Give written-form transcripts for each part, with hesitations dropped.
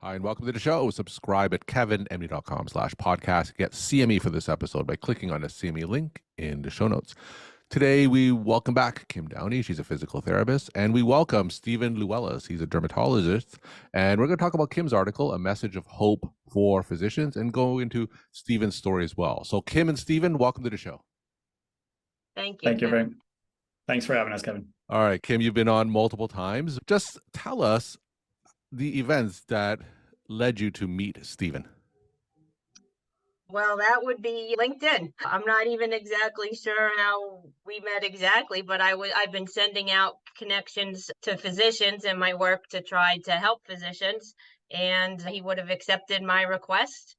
Hi, and welcome to the show. Subscribe at kevinmd.com/podcast. Get CME for this episode by clicking on the CME link in the show notes. Today, we welcome back Kim Downey. She's a physical therapist. And we welcome Stephen Lewellis. He's a dermatologist. And we're going to talk about Kim's article, A Message of Hope for Physicians, and go into Stephen's story as well. So Kim and Stephen, welcome to the show. Thank you. Thanks for having us, Kevin. All right, Kim, you've been on multiple times. Just tell us the events that led you to meet Stephen. Well, that would be LinkedIn. I'm not even exactly sure how we met exactly, but I've been sending out connections to physicians in my work to try to help physicians, and he would have accepted my request.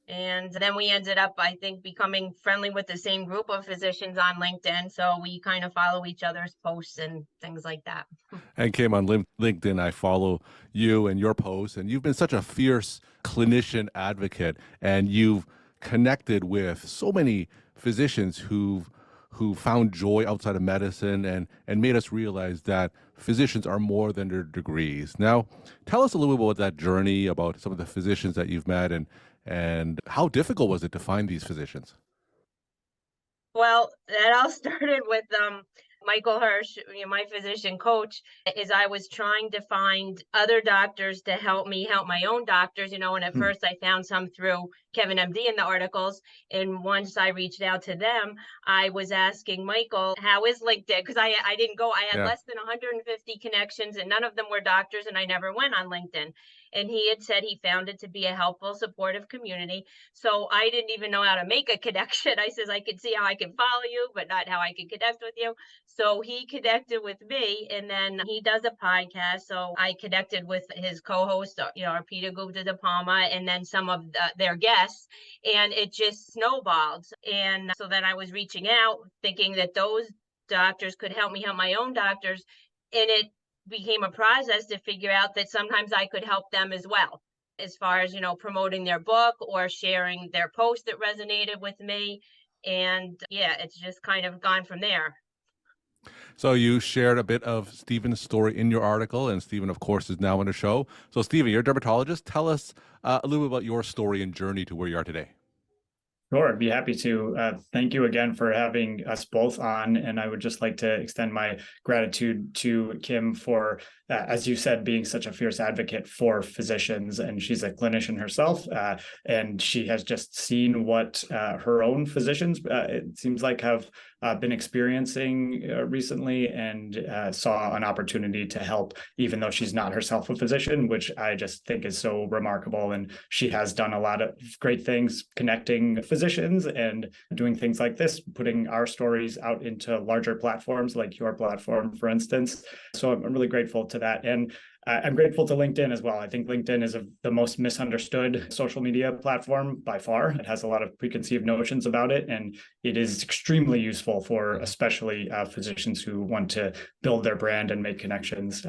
And then we ended up, I think, becoming friendly with the same group of physicians on LinkedIn. So we kind of follow each other's posts and things like that. And Kim, on LinkedIn, I follow you and your posts, and you've been such a fierce clinician advocate, and you've connected with so many physicians who found joy outside of medicine and made us realize that physicians are more than their degrees. Now, tell us a little bit about that journey, about some of the physicians that you've met, and how difficult was it to find these physicians? Well, that all started with Michael Hirsch, my physician coach, is I was trying to find other doctors to help me help my own doctors, and at first I found some through KevinMD in the articles. And once I reached out to them, I was asking Michael, how is LinkedIn? Because I didn't go, I had less than 150 connections and none of them were doctors, and I never went on LinkedIn. And he had said he found it to be a helpful, supportive community. So I didn't even know how to make a connection. I says, I could see how I can follow you, but not how I can connect with you. So he connected with me, and then he does a podcast. So I connected with his co-host, Peter Gupta De Palma, and then some of their guests, and it just snowballed. And so then I was reaching out thinking that those doctors could help me help my own doctors. And it became a process to figure out that sometimes I could help them as well, as far as, promoting their book or sharing their post that resonated with me. And yeah, it's just kind of gone from there. So you shared a bit of Stephen's story in your article, and Stephen, of course, is now on the show. So Stephen, you're a dermatologist. Tell us a little bit about your story and journey to where you are today. Sure, I'd be happy to. Thank you again for having us both on. And I would just like to extend my gratitude to Kim for, as you said, being such a fierce advocate for physicians. And she's a clinician herself, and she has just seen what her own physicians, it seems like, have been experiencing recently, and saw an opportunity to help, even though she's not herself a physician, which I just think is so remarkable. And she has done a lot of great things connecting physicians and doing things like this, putting our stories out into larger platforms like your platform, for instance. So I'm really grateful to that. And I'm grateful to LinkedIn as well. I think LinkedIn is the most misunderstood social media platform by far. It has a lot of preconceived notions about it, and it is extremely useful for especially physicians who want to build their brand and make connections.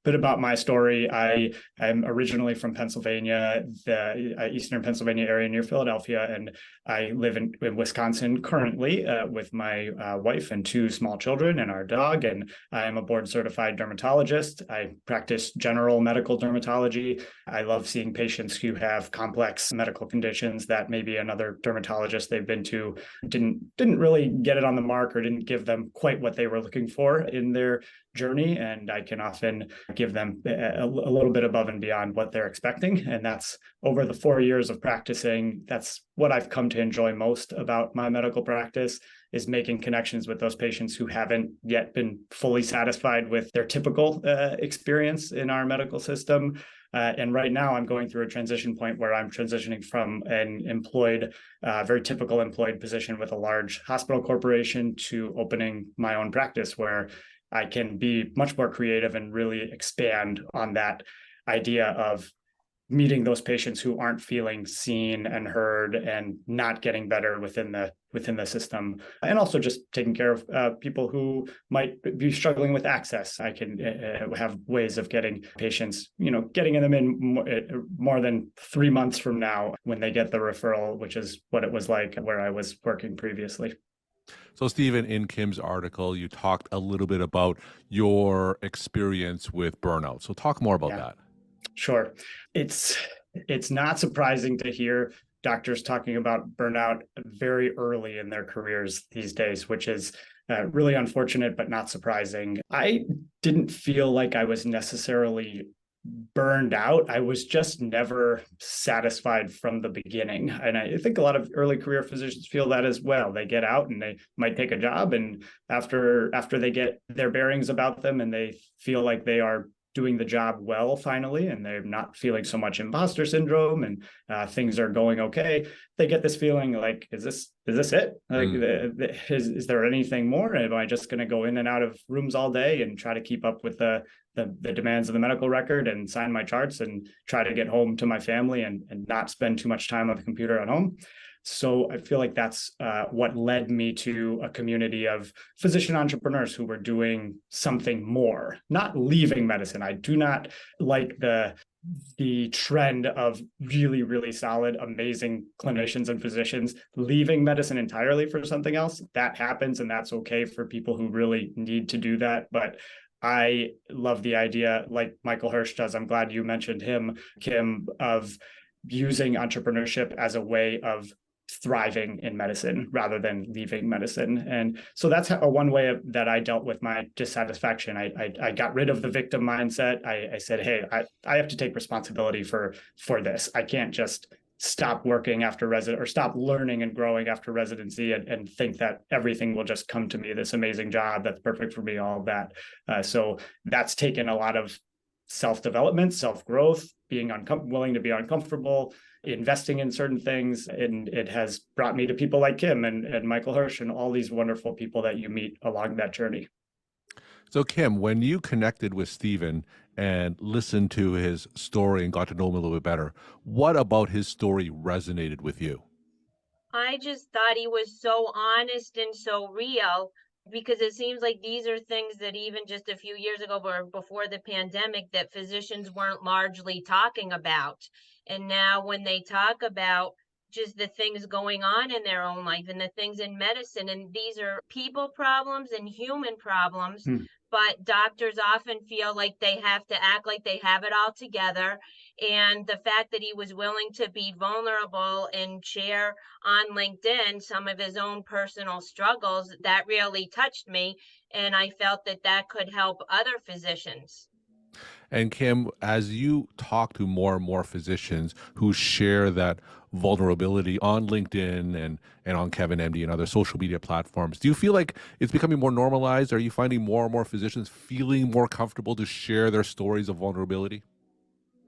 Bit about my story. I am originally from Pennsylvania, the Eastern Pennsylvania area near Philadelphia, and I live in Wisconsin currently with my wife and two small children and our dog. And I am a board certified dermatologist. I practice general medical dermatology. I love seeing patients who have complex medical conditions that maybe another dermatologist they've been to didn't really get it on the mark or didn't give them quite what they were looking for in their journey. And I can often give them a little bit above and beyond what they're expecting. And that's over the 4 years of practicing. That's what I've come to enjoy most about my medical practice, is making connections with those patients who haven't yet been fully satisfied with their typical experience in our medical system. And right now I'm going through a transition point where I'm transitioning from an employed, very typical employed position with a large hospital corporation to opening my own practice, where I can be much more creative and really expand on that idea of meeting those patients who aren't feeling seen and heard and not getting better within the system, and also just taking care of people who might be struggling with access. I can have ways of getting patients, getting them in more than 3 months from now when they get the referral, which is what it was like where I was working previously. So, Stephen, in Kim's article, you talked a little bit about your experience with burnout. So talk more about that. Sure. It's not surprising to hear doctors talking about burnout very early in their careers these days, which is really unfortunate, but not surprising. I didn't feel like I was necessarily burned out. I was just never satisfied from the beginning. And I think a lot of early career physicians feel that as well. They get out and they might take a job, and after they get their bearings about them and they feel like they are doing the job well finally, and they're not feeling so much imposter syndrome, and things are going okay, they get this feeling like, is this it? Like, is there anything more? Am I just going to go in and out of rooms all day and try to keep up with the demands of the medical record and sign my charts and try to get home to my family and not spend too much time on the computer at home? So I feel like that's what led me to a community of physician entrepreneurs who were doing something more, not leaving medicine. I do not like the trend of really, really solid, amazing clinicians and physicians leaving medicine entirely for something else. That happens, and that's okay for people who really need to do that. But I love the idea, like Michael Hirsch does. I'm glad you mentioned him, Kim, of using entrepreneurship as a way of thriving in medicine rather than leaving medicine. And so that's one way that I dealt with my dissatisfaction. I got rid of the victim mindset. I said, hey, I have to take responsibility for this. I can't just stop working after or stop learning and growing after residency and think that everything will just come to me, this amazing job that's perfect for me, all of that. So that's taken a lot of self-development, self-growth, being willing to be uncomfortable, investing in certain things. And it has brought me to people like Kim and Michael Hirsch and all these wonderful people that you meet along that journey. So, Kim, when you connected with Stephen and listened to his story and got to know him a little bit better, what about his story resonated with you? I just thought he was so honest and so real, because it seems like these are things that even just a few years ago or before the pandemic that physicians weren't largely talking about. And now when they talk about just the things going on in their own life and the things in medicine, and these are people problems and human problems, but doctors often feel like they have to act like they have it all together. And the fact that he was willing to be vulnerable and share on LinkedIn some of his own personal struggles, that really touched me. And I felt that that could help other physicians. And Kim, as you talk to more and more physicians who share that vulnerability on LinkedIn and on KevinMD and other social media platforms, do you feel like it's becoming more normalized? Are you finding more and more physicians feeling more comfortable to share their stories of vulnerability?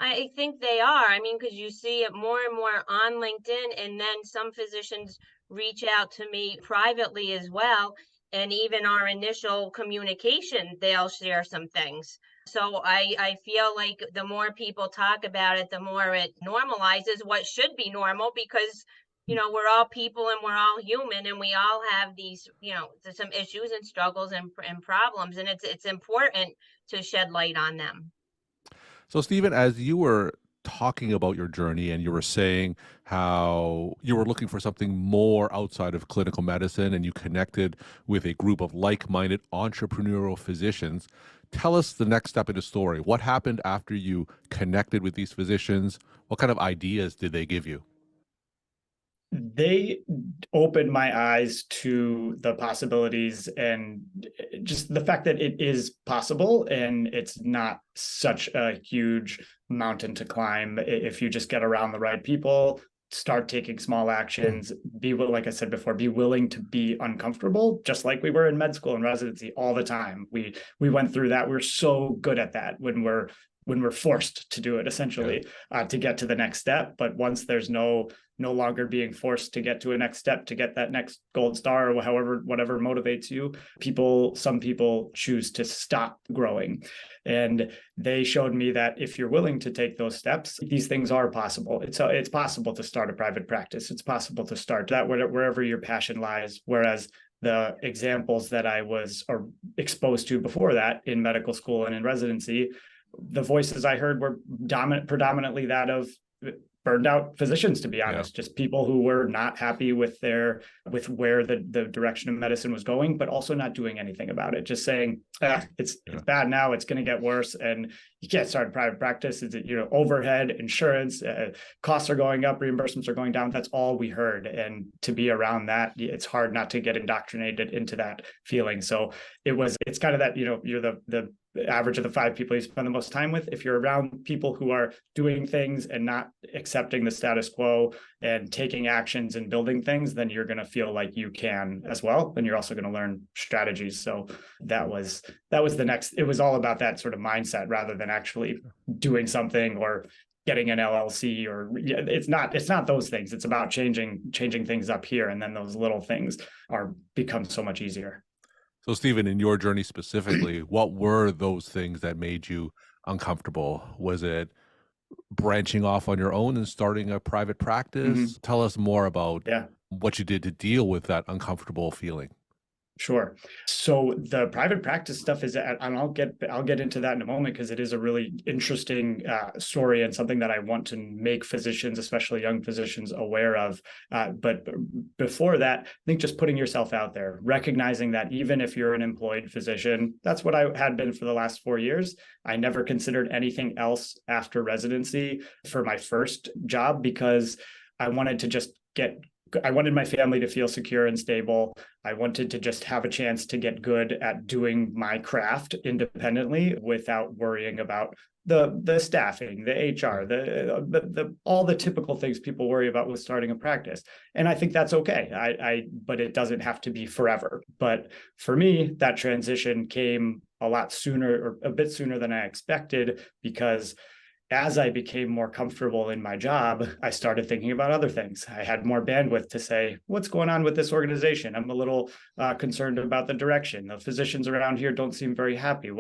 I think they are. I mean, because you see it more and more on LinkedIn, and then some physicians reach out to me privately as well. And even our initial communication, they'll share some things. So I feel like the more people talk about it, the more it normalizes what should be normal, because we're all people and we're all human, and we all have these, some issues and struggles and problems, and it's important to shed light on them. So, Stephen, as you were talking about your journey and you were saying how you were looking for something more outside of clinical medicine and you connected with a group of like-minded entrepreneurial physicians, tell us the next step in the story. What happened after you connected with these physicians? What kind of ideas did they give you? They opened my eyes to the possibilities and just the fact that it is possible and it's not such a huge mountain to climb if you just get around the right people, start taking small actions, like I said before, be willing to be uncomfortable, just like we were in med school and residency all the time. We went through that. We're so good at that when we're forced to do it, essentially, to get to the next step. But once there's no longer being forced to get to a next step, to get that next gold star or whatever motivates you, some people choose to stop growing. And they showed me that if you're willing to take those steps, these things are possible. It's possible to start a private practice. It's possible to start that wherever your passion lies. Whereas the examples that I was exposed to before that in medical school and in residency, the voices I heard were predominantly that of burned out physicians, to be Yeah. honest, just people who were not happy with where the direction of medicine was going, but also not doing anything about it. Just saying, it's bad now, it's going to get worse. And you can't start a private practice. It's, overhead, insurance, costs are going up, reimbursements are going down. That's all we heard. And to be around that, it's hard not to get indoctrinated into that feeling. So it's kind of that, you're the average of the 5 people you spend the most time with. If you're around people who are doing things and not accepting the status quo and taking actions and building things, then you're going to feel like you can as well. And you're also going to learn strategies. So that was the next, it was all about that sort of mindset rather than actually doing something or getting an LLC, or it's not those things. It's about changing things up here. And then those little things become so much easier. So, Stephen, in your journey specifically, what were those things that made you uncomfortable? Was it branching off on your own and starting a private practice? Tell us more about what you did to deal with that uncomfortable feeling. Sure. So the private practice stuff and I'll get into that in a moment, because it is a really interesting story and something that I want to make physicians, especially young physicians, aware of. But before that, I think just putting yourself out there, recognizing that even if you're an employed physician, that's what I had been for the last 4 years. I never considered anything else after residency for my first job, because I wanted to just I wanted my family to feel secure and stable. I wanted to just have a chance to get good at doing my craft independently without worrying about the staffing, the HR, the all the typical things people worry about with starting a practice. And I think that's okay. But it doesn't have to be forever. But for me, that transition came a lot sooner, or a bit sooner than I expected, because as I became more comfortable in my job, I started thinking about other things. I had more bandwidth to say, what's going on with this organization? I'm a little concerned about the direction. The physicians around here don't seem very happy.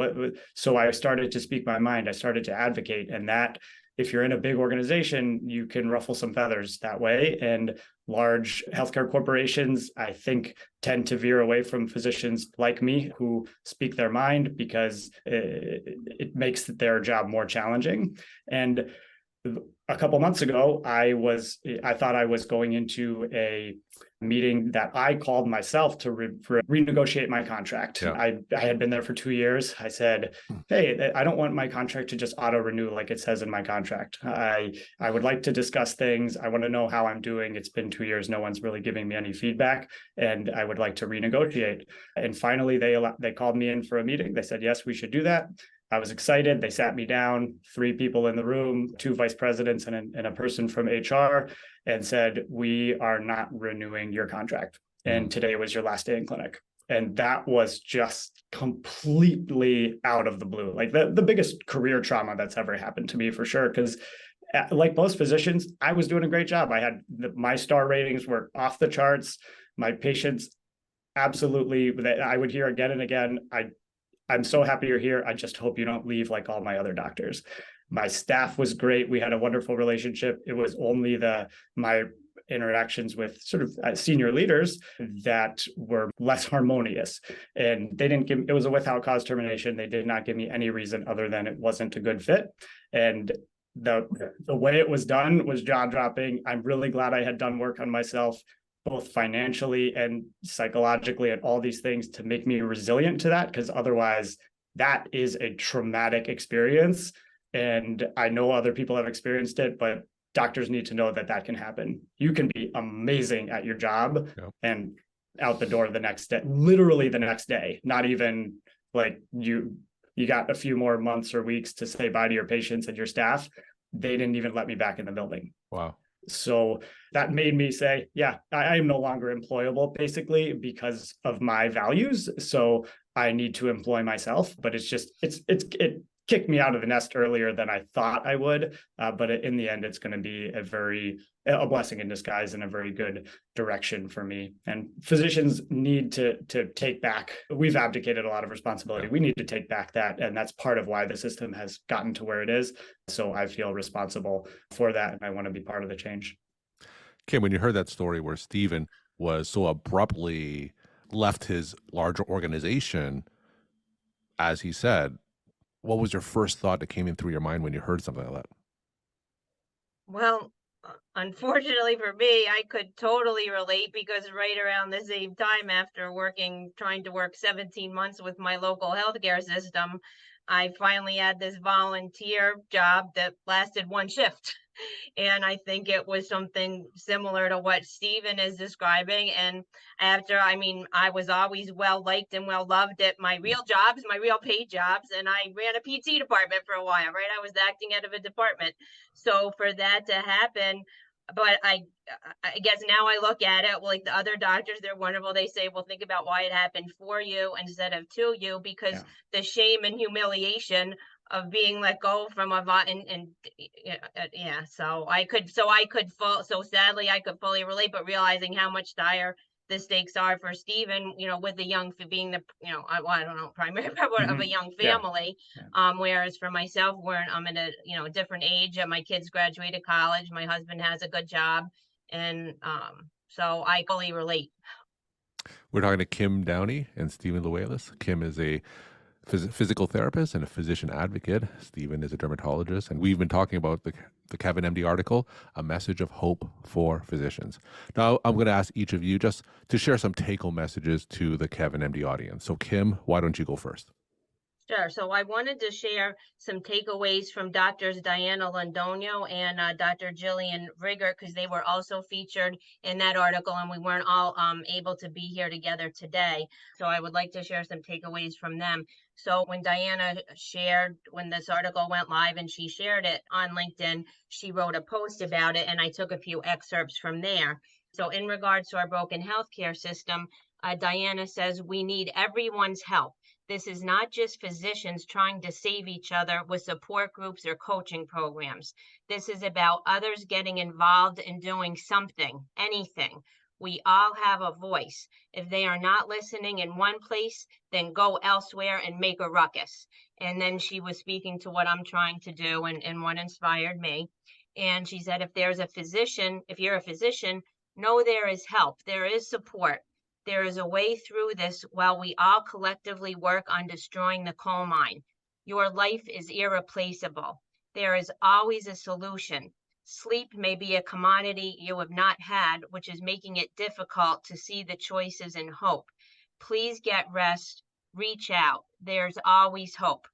So I started to speak my mind. I started to advocate. And that, if you're in a big organization, you can ruffle some feathers that way. And large healthcare corporations, I think, tend to veer away from physicians like me who speak their mind, because it makes their job more challenging. And a couple months ago, I thought I was going into a meeting that I called myself to renegotiate my contract. Yeah. I had been there for 2 years. I said, hey, I don't want my contract to just auto renew like it says in my contract. I would like to discuss things. I want to know how I'm doing. It's been 2 years. No one's really giving me any feedback, and I would like to renegotiate. And finally, they called me in for a meeting. They said, yes, we should do that. I was excited. They sat me down, 3 people in the room, 2 vice presidents and a person from HR, and said, we are not renewing your contract. And today was your last day in clinic. And that was just completely out of the blue, like the biggest career trauma that's ever happened to me, for sure. Because like most physicians, I was doing a great job. I had my star ratings were off the charts. My patients, absolutely, I would hear again and again, I'm so happy you're here. I just hope you don't leave like all my other doctors. My staff was great. We had a wonderful relationship. It was only my interactions with sort of senior leaders that were less harmonious. And it was a without cause termination. They did not give me any reason other than it wasn't a good fit. And the way it was done was jaw-dropping. I'm really glad I had done work on myself, both financially and psychologically, and all these things to make me resilient to that, because otherwise that is a traumatic experience. And I know other people have experienced it, but doctors need to know that can happen. You can be amazing at your job and out the door the next day, literally the next day, not even like you got a few more months or weeks to say bye to your patients and your staff. They didn't even let me back in the building. Wow. So that made me say, yeah, I am no longer employable, basically, because of my values. So I need to employ myself. But it kicked me out of the nest earlier than I thought I would. But in the end, it's going to be a blessing in disguise and a very good direction for me. And physicians need to take back. We've abdicated a lot of responsibility. We need to take back that. And that's part of why the system has gotten to where it is. So I feel responsible for that. And I want to be part of the change. Kim, when you heard that story where Stephen was so abruptly left his larger organization, as he said, what was your first thought that came in through your mind when you heard something like that? Well, unfortunately for me, I could totally relate because right around the same time, after trying to work 17 months with my local healthcare system, I finally had this volunteer job that lasted one shift. And I think it was something similar to what Stephen is describing. And I mean, I was always well liked and well loved at my real jobs, my real paid jobs, and I ran a PT department for a while, right? I was acting head of a department. So for that to happen, but I guess now I look at it like the other doctors, they're wonderful. They say, well, think about why it happened for you instead of to you, because Yeah. the shame and humiliation of being let go from and yeah, so sadly I could fully relate, but realizing how much dire the stakes are for Stephen, with the young for being I don't know, primary member of a young Yeah. family. Yeah. Whereas for myself, I'm at a different age. My kids graduated college, my husband has a good job, and so I fully relate. We're talking to Kim Downey and Stephen Lewellis. Kim is a physical therapist and a physician advocate. Stephen is a dermatologist, and we've been talking about the KevinMD article, A Message of Hope for Physicians. Now, I'm going to ask each of you just to share some take-home messages to the KevinMD audience. So, Kim, why don't you go first? Sure. So I wanted to share some takeaways from Doctors Diana Londonio and Dr. Jillian Rigger, because they were also featured in that article and we weren't all able to be here together today. So I would like to share some takeaways from them. So when when this article went live and she shared it on LinkedIn, she wrote a post about it and I took a few excerpts from there. So in regards to our broken healthcare system, Diana says we need everyone's help. This is not just physicians trying to save each other with support groups or coaching programs. This is about others getting involved and doing something, anything. We all have a voice. If they are not listening in one place, then go elsewhere and make a ruckus. And then she was speaking to what I'm trying to do and what inspired me. And she said, if you're a physician, know there is help, there is support. There is a way through this while we all collectively work on destroying the coal mine. Your life is irreplaceable. There is always a solution. Sleep may be a commodity you have not had, which is making it difficult to see the choices and hope. Please get rest. Reach out. There's always hope.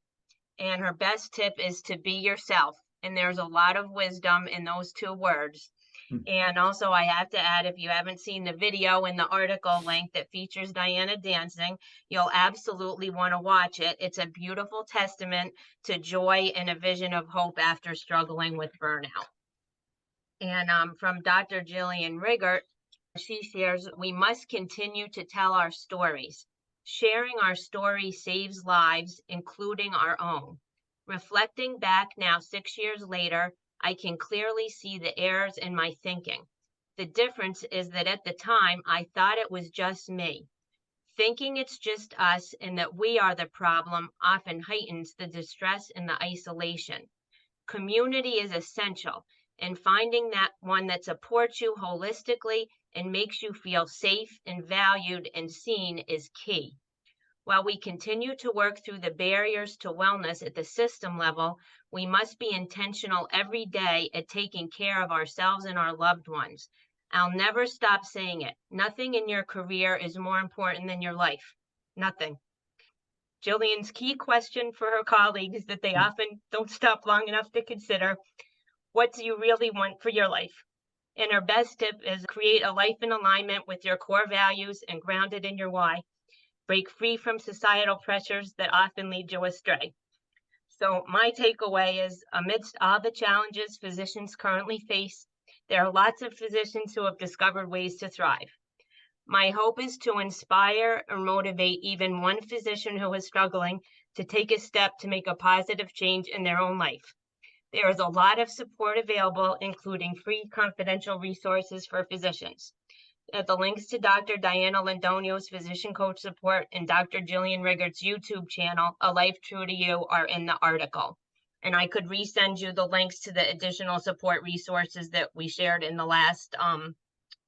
And her best tip is to be yourself. And there's a lot of wisdom in those two words. And also, I have to add, if you haven't seen the video in the article link that features Diana dancing, you'll absolutely want to watch it. It's a beautiful testament to joy and a vision of hope after struggling with burnout. And from Dr. Jillian Riggert, she shares, we must continue to tell our stories. Sharing our story saves lives, including our own. Reflecting back now 6 years later, I can clearly see the errors in my thinking. The difference is that at the time, I thought it was just me. Thinking it's just us and that we are the problem often heightens the distress and the isolation. Community is essential, and finding that one that supports you holistically and makes you feel safe and valued and seen is key. While we continue to work through the barriers to wellness at the system level, we must be intentional every day at taking care of ourselves and our loved ones. I'll never stop saying it. Nothing in your career is more important than your life. Nothing. Jillian's key question for her colleagues that they often don't stop long enough to consider: what do you really want for your life? And her best tip is create a life in alignment with your core values and grounded in your why. Break free from societal pressures that often lead you astray. So my takeaway is, amidst all the challenges physicians currently face, there are lots of physicians who have discovered ways to thrive. My hope is to inspire or motivate even one physician who is struggling to take a step to make a positive change in their own life. There is a lot of support available, including free confidential resources for physicians. The links to Dr. Diana Londonio's physician coach support and Dr. Jillian Riggert's YouTube channel, A Life True to You, are in the article. And I could resend you the links to the additional support resources that we shared in the last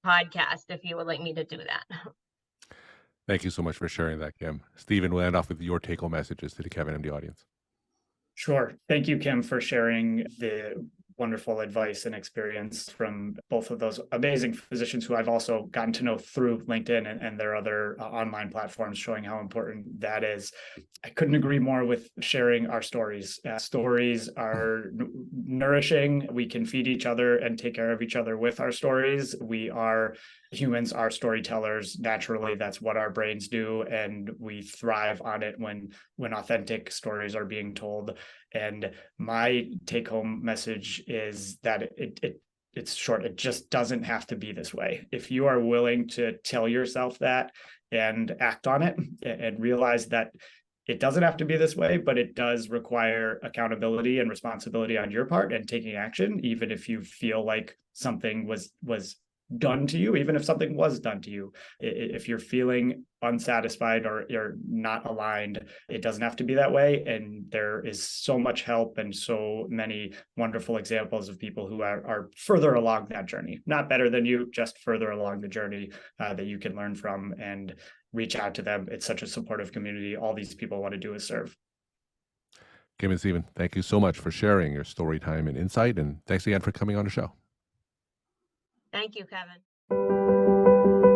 podcast if you would like me to do that. Thank you so much for sharing that, Kim. Stephen, we'll end off with your take-home messages to the KevinMD audience. Sure. Thank you, Kim, for sharing the wonderful advice and experience from both of those amazing physicians who I've also gotten to know through LinkedIn and their other online platforms, showing how important that is. I couldn't agree more with sharing our stories. Stories are nourishing. We can feed each other and take care of each other with our stories. Humans are storytellers. Naturally, that's what our brains do, and we thrive on it when authentic stories are being told. And my take-home message is that it's short. It just doesn't have to be this way. If you are willing to tell yourself that and act on it and realize that it doesn't have to be this way, but it does require accountability and responsibility on your part and taking action, even if you feel like something was done to you, even if something was done to you. If you're feeling unsatisfied or you're not aligned, it doesn't have to be that way. And there is so much help and so many wonderful examples of people who are further along that journey, not better than you, just further along the journey that you can learn from and reach out to them. It's such a supportive community. All these people want to do is serve. Kim and Stephen, thank you so much for sharing your story time and insight. And thanks again for coming on the show. Thank you, Kevin.